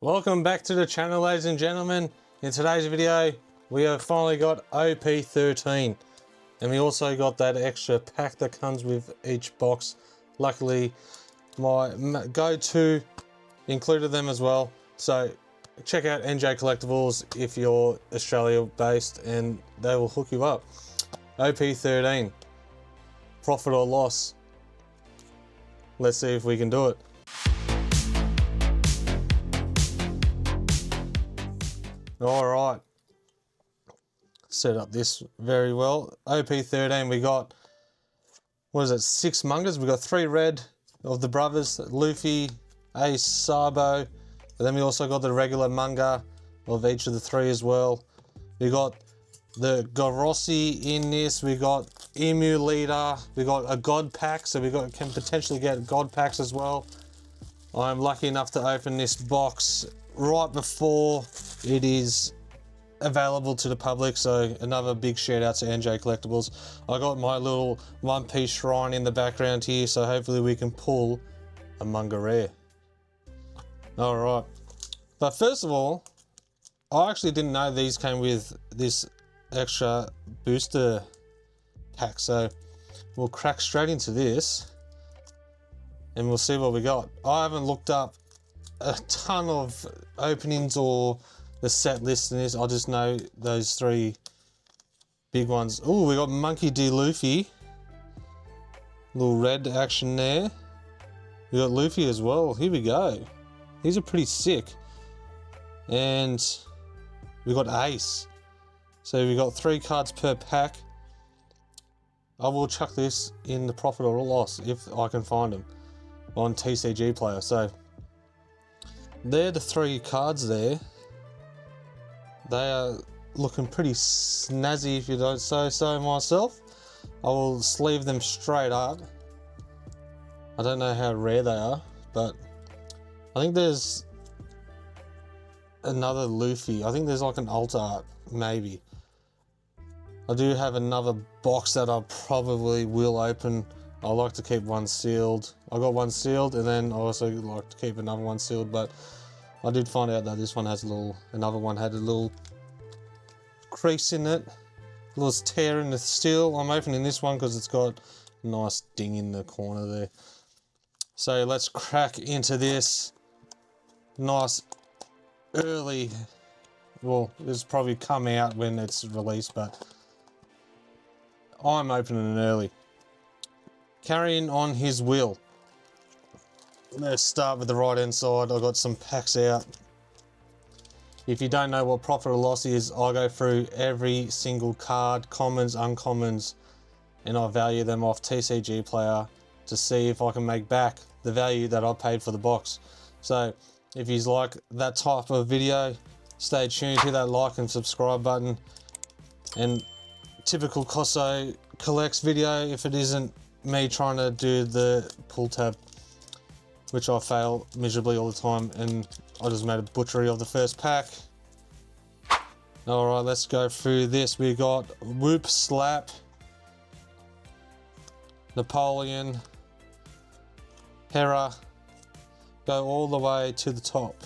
Welcome back to the channel, ladies and gentlemen. In today's video we have finally got OP-13 and we also got that extra pack that comes with each box. Luckily my go-to included them as well, so check out NJ Collectibles if you're Australia based and they will hook you up. OP-13, profit or loss, let's see if we can do it. Alright, set up this very well. OP-13, we got, what is it, 6 mangas. We got 3 red of the brothers, Luffy, Ace, Sabo, and then we also got the regular manga of each of the 3 as well. We got the Gorossi in this, we got Emu Leader, we got a God Pack, so we can potentially get God Packs as well. I'm lucky enough to open this box right before it is available to the public, so another big shout out to NJ Collectibles. I got my little One Piece shrine in the background here, so hopefully we can pull a manga rare. Alright, but first of all, I actually didn't know these came with this extra booster pack, so we'll crack straight into this and we'll see what we got. I haven't looked up a ton of openings or the set list in this. I just know those 3 big ones. Oh, we got Monkey D. Luffy, little red action there. We got Luffy as well. Here we go. These are pretty sick. And we got Ace. So we got 3 cards per pack. I will chuck this in the profit or loss if I can find them on TCG Player. So they're the 3 cards there. They are looking pretty snazzy if you don't say so myself. I will sleeve them straight up. I don't know how rare they are, but I think there's another Luffy. I think there's like an alt art, maybe. I do have another box that I probably will open. I like to keep one sealed. I got one sealed and then I also like to keep another one sealed, but I did find out that this one has another one had a little crease in it, a little tear in the steel. I'm opening this one because it's got a nice ding in the corner there. So let's crack into this nice early, well, it's probably come out when it's released, but I'm opening it early. Carrying on his will. Let's start with the right hand side. I've got some packs out. If you don't know what profit or loss is, I go through every single card, commons, uncommons, and I value them off TCG Player to see if I can make back the value that I paid for the box. So if you like that type of video, stay tuned, hit that like and subscribe button. And typical Koso collects video, if it isn't me trying to do the pull tab, which I fail miserably all the time, and I just made a butchery of the first pack. Alright, let's go through this. We got Whoop Slap, Napoleon, Hera, go all the way to the top,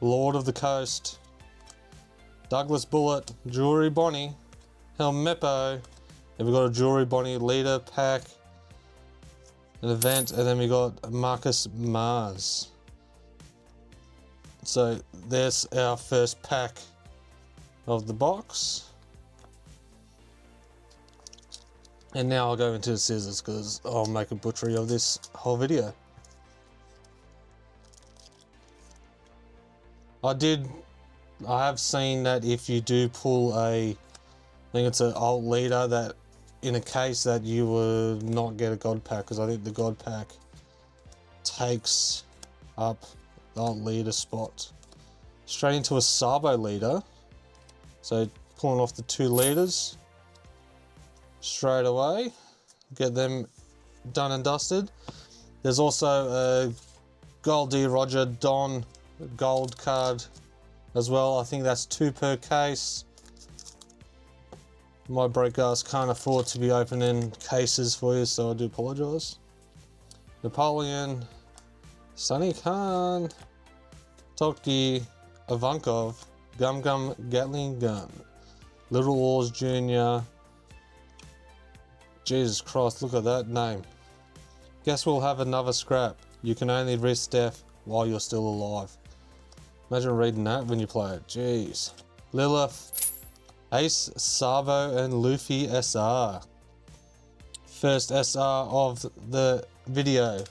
Lord of the Coast, Douglas Bullet, Jewelry Bonnie, Helmeppo, and we got a Jewelry Bonnie leader pack, an event, and then we got Marcus Mars. So there's our first pack of the box. And now I'll go into the scissors because I'll make a butchery of this whole video. I have seen that if you do pull I think it's an alt leader, that in a case that you would not get a God Pack, because I think the God Pack takes up the alt leader spot. Straight into a Sabo leader, so pulling off the 2 leaders straight away, get them done and dusted. There's also a Gold D Roger Don gold card as well. I think that's 2 per case. My broke ass can't afford to be opening cases for you, so I do apologise. Napoleon, Sunny Khan, Toki Ivankov, Gum Gum Gatling Gun, Little Wars Jr. Jesus Christ, look at that name. Guess we'll have another scrap. You can only risk death while you're still alive. Imagine reading that when you play it. Jeez. Lilith, Ace, Savo, and Luffy SR. First SR of the video.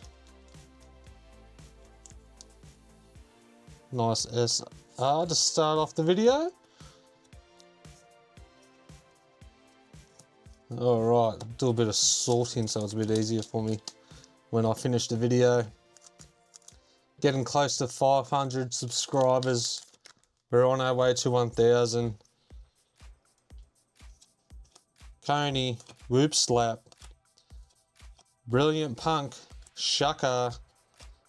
Nice SR to start off the video. Alright, do a bit of sorting so it's a bit easier for me when I finish the video. Getting close to 500 subscribers. We're on our way to 1,000. Coney, Whoop Slap, Brilliant Punk, Shaka,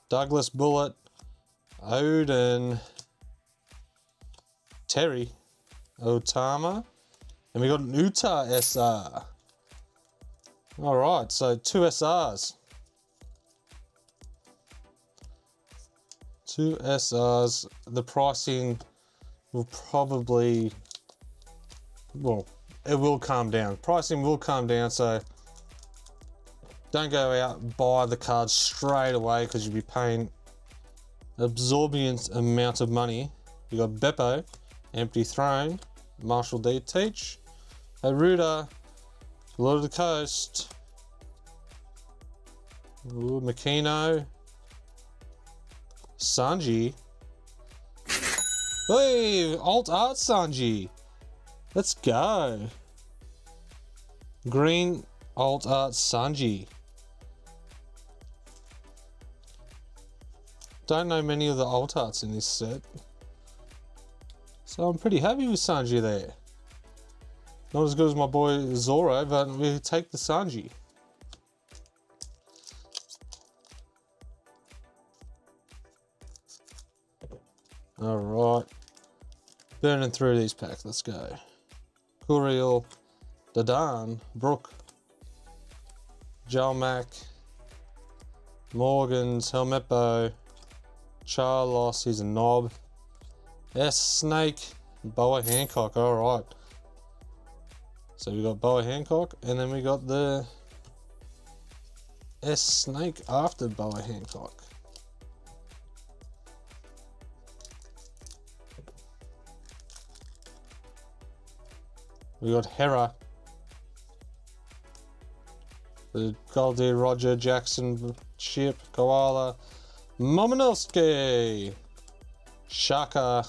Douglas Bullet, Odin, Terry, Otama, and we got an Uta SR. Alright, so 2 SRs. 2 SRs. The pricing will probably, well, it will calm down. Pricing will calm down, so don't go out and buy the cards straight away because you'll be paying absorbent amount of money. You got Beppo, Empty Throne, Marshall D Teach, Aruda, Lord of the Coast, ooh, Makino, Sanji. Hey, Alt Art Sanji. Let's go. Green Alt Art Sanji. Don't know many of the alt arts in this set. So I'm pretty happy with Sanji there. Not as good as my boy Zoro, but we take the Sanji. Alright. Burning through these packs, let's go. Kuriel, Dadan, Brook, Jalmac, Morgans, Helmeppo, Charlos, he's a knob. S Snake, Boa Hancock, alright. So we got Boa Hancock, and then we got the S Snake after Boa Hancock. We got Hera, the Goldie, Roger, Jackson, Ship, Koala, Mominowski, Shaka,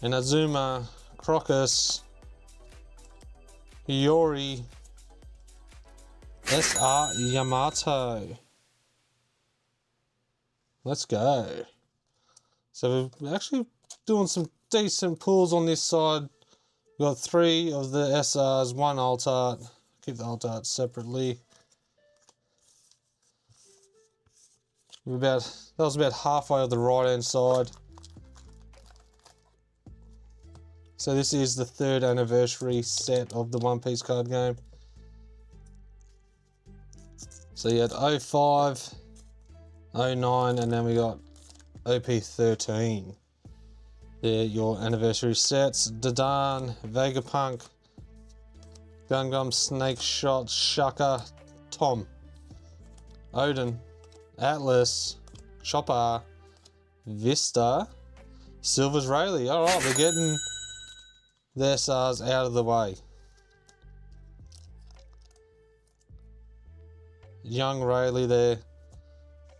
Inazuma, Crocus, Hiyori, SR Yamato. Let's go. So we're actually doing some decent pulls on this side. We've got 3 of the SRs, 1 alt art. Keep the alt art separately. That was about halfway of the right hand side. So this is the 3rd anniversary set of the One Piece card game. So you had 05, 09, and then we got OP-13. They're your anniversary sets. Dadan, Vegapunk, Gungam, Snake Shot, Shaka, Tom, Odin, Atlas, Chopper, Vista, Silver's Rayleigh. Alright, we're getting the SRs out of the way. Young Rayleigh there.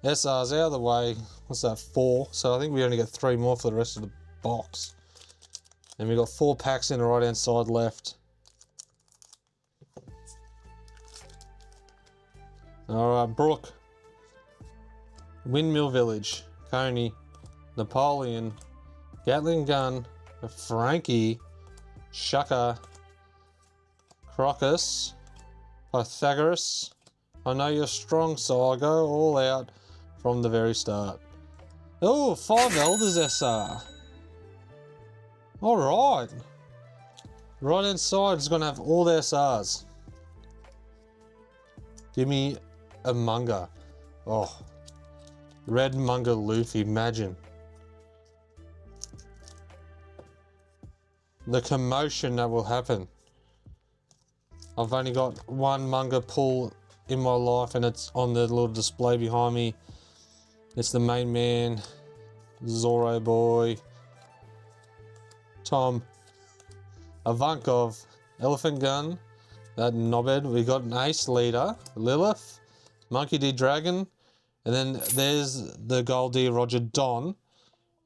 SRs out of the way. What's that, 4? So I think we only get 3 more for the rest of the box. And we got 4 packs in the right hand side left. Alright, Brooke, Windmill Village, Coney, Napoleon, Gatling Gun, Frankie, Shaka, Crocus, Pythagoras. I know you're strong, so I'll go all out from the very start. Oh, 5 Elders SR. Alright. Right hand side is going to have all the SRs. Give me a manga. Oh. Red manga Luffy, imagine. the commotion that will happen. I've only got one manga pull in my life, and it's on the little display behind me. It's the main man, Zoro boy, Tom, Ivankov, Elephant Gun, that knobhead. We got an ace leader, Lilith, Monkey D Dragon, and then there's the Gold D Roger Don,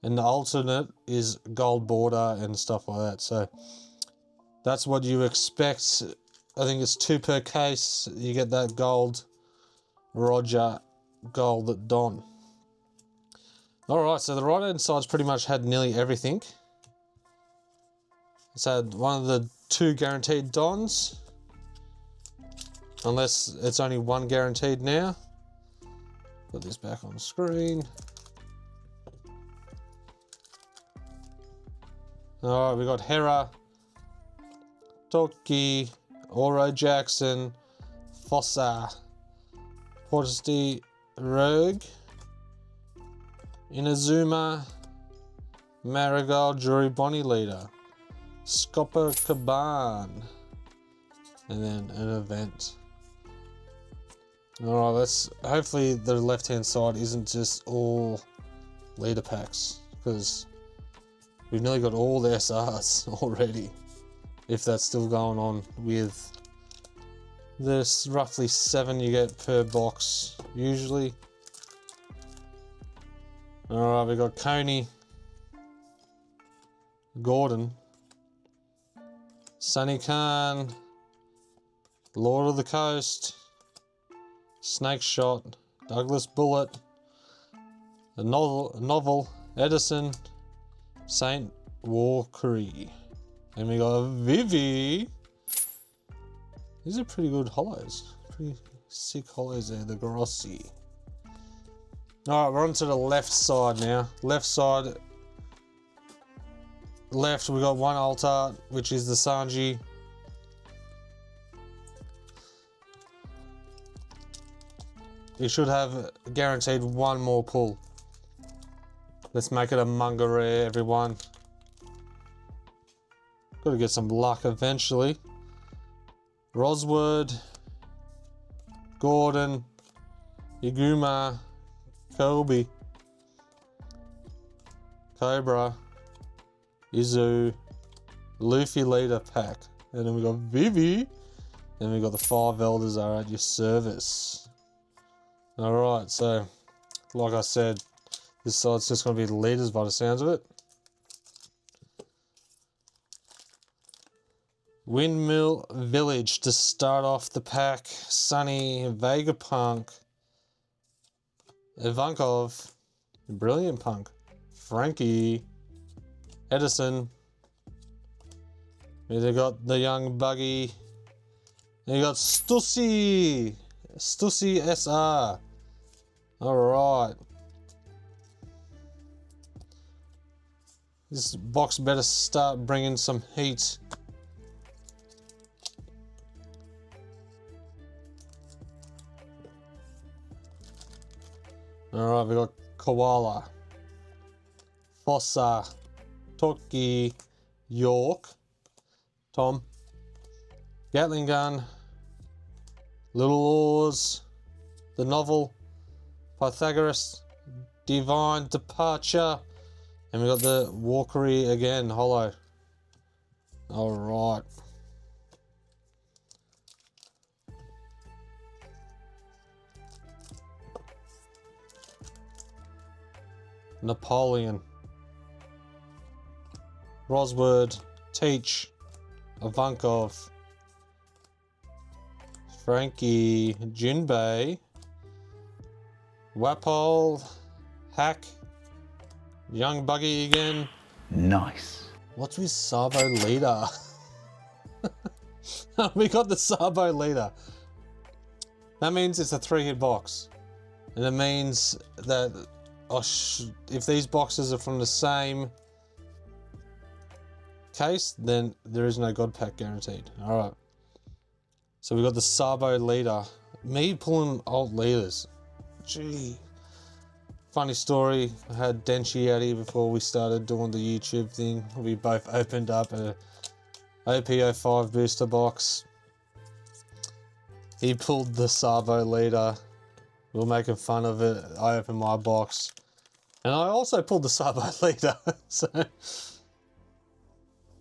and the alternate is gold border and stuff like that. So that's what you expect. I think it's 2 per case. You get that gold Roger, gold Don. Alright, so the right hand side's pretty much had nearly everything. It's had one of the 2 guaranteed Dons. Unless it's only 1 guaranteed now. Put this back on screen. Alright, we got Hera, Toki, Oro Jackson, Fossa, Portisty Rogue, Inazuma, Marigold, Jury Bonnie Leader, Scopper Caban, and then an event. Alright, let's hopefully the left hand side isn't just all leader packs, because we've nearly got all the SRs already, if that's still going on with this roughly 7 you get per box usually. Alright, we got Coney, Gordon, Sunny Khan, Lord of the Coast, Snake Shot, Douglas Bullet, a novel Edison, Saint Walkery, and we got Vivi. These are pretty good hollows, pretty sick hollows there, the Grossi. Alright, we're on to the left side now. Left side, left we got one alt art, which is the Sanji. You should have guaranteed 1 more pull. Let's make it a manga rare, everyone. Gotta get some luck eventually. Rosword, Gordon, Iguma, Kobe, Cobra, Izu, Luffy leader pack. And then we got Vivi. Then we got the 5 elders are at your service. Alright, so like I said, this side's just going to be the leaders by the sounds of it. Windmill Village to start off the pack. Sunny, Vegapunk, Ivankov, Brilliant Punk, Frankie, Edison. They got the young Buggy. And you got Stussy SR. Alright. This box better start bringing some heat. Alright, we got Koala, Fossa, Toki, York, Tom, Gatling Gun, Little Oars, the novel, Pythagoras, Divine Departure, and we got the Walkery again, hollow. Alright. Napoleon, Rosword, Teach, Ivankov, Frankie, Jinbei, Wapol, Hack, Young Buggy again. Nice. What's with Sabo leader? We got the Sabo leader. That means it's a 3-hit box. And it means that if these boxes are from the same case, then there is no God Pack guaranteed. Alright. So we got the Sabo leader. Me pulling old leaders. Gee. Funny story, I had Denchi out here before we started doing the YouTube thing. We both opened up a OP-05 booster box. He pulled the Sabo leader. We were making fun of it. I opened my box. And I also pulled the Sabo leader. So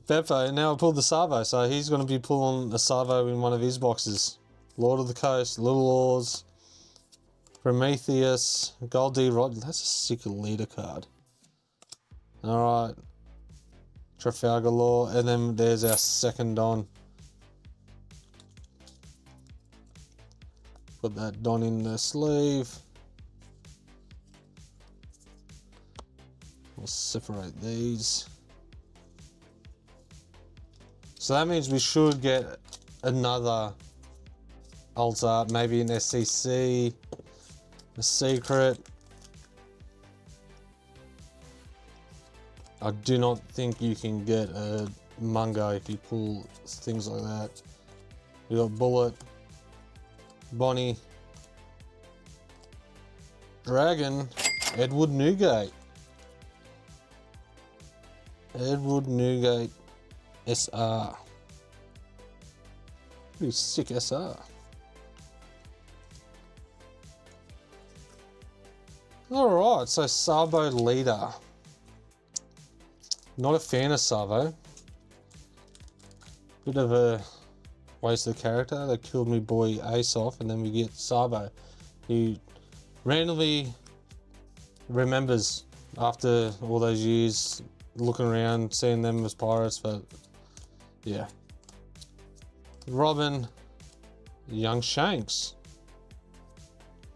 Beppo, now I pulled the Sabo, so he's going to be pulling a Sabo in one of his boxes. Lord of the Coast, Little Oars, Prometheus, Gold D Rod. That's a sick leader card. Alright. Trafalgar Law, and then there's our second Don. Put that Don in the sleeve. We'll separate these. So that means we should get another alt art, maybe an SCC, a secret. I do not think you can get a manga if you pull things like that. We got Bullet, Bonnie, Dragon, Edward Newgate. Edward Newgate SR. Pretty sick SR. Alright, so Sabo leader. Not a fan of Sabo. Bit of a waste of character. They killed me boy Ace off, and then we get Sabo. He randomly remembers after all those years looking around, seeing them as pirates, but yeah. Robin, Young Shanks,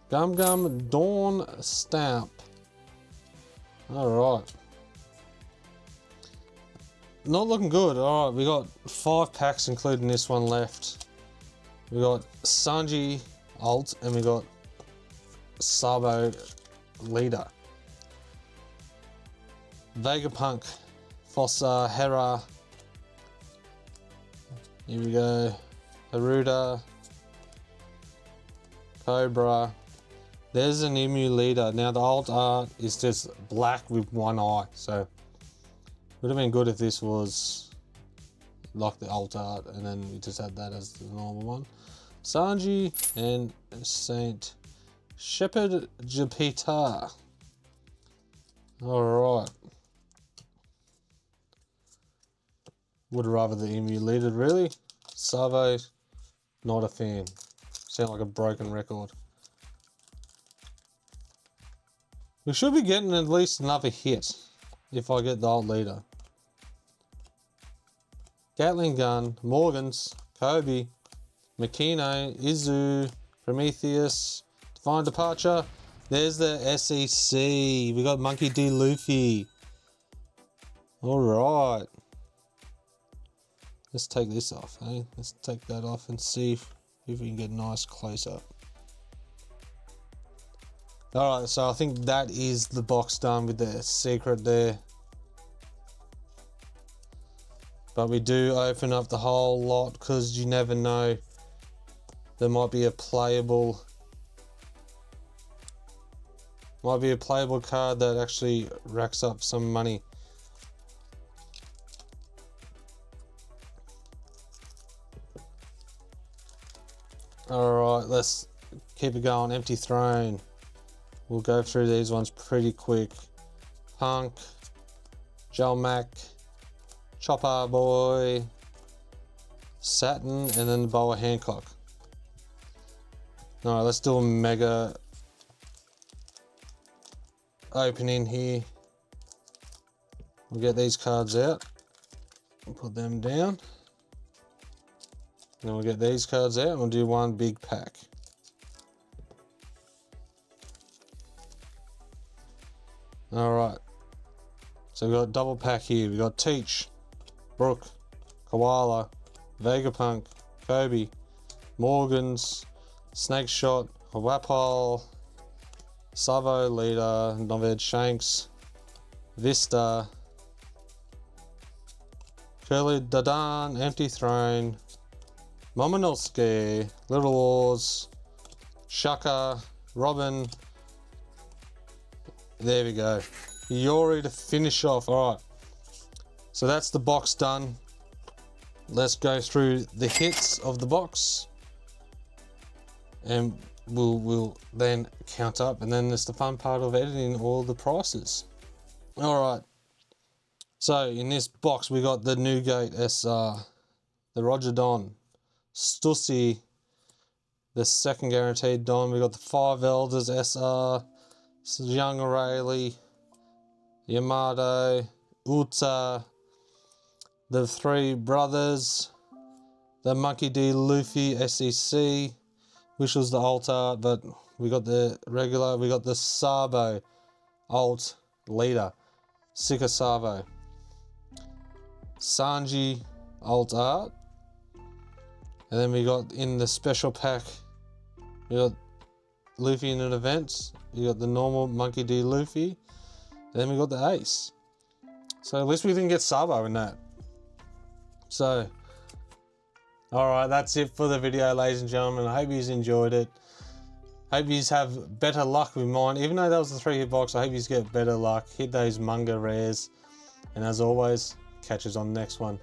Gum Gum Dawn Stamp. Alright. Not looking good. Alright, we got 5 packs including this one left. We got Sanji alt and we got Sabo leader. Vegapunk, Fossa, Hera. Here we go. Haruda, Cobra. There's an Emu leader. Now the alt art is just black with one eye, so would have been good if this was like the alt art and then we just had that as the normal one. Sanji and Saint Shepherd Jupiter. Alright. Would rather the Emu leader, really. Sabo, not a fan. Sound like a broken record. We should be getting at least another hit if I get the old leader. Gatling Gun, Morgans, Kobe, Makino, Izu, Prometheus, Divine Departure. There's the SEC. We got Monkey D. Luffy. Alright. Let's take this off, eh? Let's take that off and see if we can get a nice close up. Alright, so I think that is the box done with the secret there. But we do open up the whole lot because you never know. There might be a playable card that actually racks up some money. Alright, let's keep it going. Empty Throne. We'll go through these ones pretty quick. Punk, Gelmac, Chopper Boy, Saturn, and then the Boa Hancock. Alright, let's do a mega opening here. We'll get these cards out and put them down. Then we'll get these cards out and we'll do one big pack. Alright, so we've got a double pack here. We've got Teach, Brooke, Koala, Vegapunk, Kobe, Morgans, Snake Shot, Wapol, Savo leader, Noved Shanks, Vista, Curly Dadan, Empty Throne, Momonosuke, Little Oars, Shaka, Robin, There we go. Yori to finish off. All right. So that's the box done. Let's go through the hits of the box. And we'll then count up, and then there's the fun part of editing all the prices. All right. So in this box, we got the Newgate SR, the Roger Don, Stussy, the second guaranteed Don. We got the 5 Elders SR, Young O'Reilly, Yamato, Uta, the 3 Brothers, the Monkey D Luffy SEC, which was the alt art, but we got the regular. We got the Sabo alt leader, Sika Sabo, Sanji alt art, and then we got in the special pack, we got Luffy in an event. You got the normal Monkey D Luffy, then we got the Ace. So at least we didn't get Sabo in that. So, alright, that's it for the video, ladies and gentlemen. I hope you enjoyed it. Hope you have better luck with mine. Even though that was the 3-hit box, I hope you get better luck. Hit those manga rares. And as always, catch us on the next one.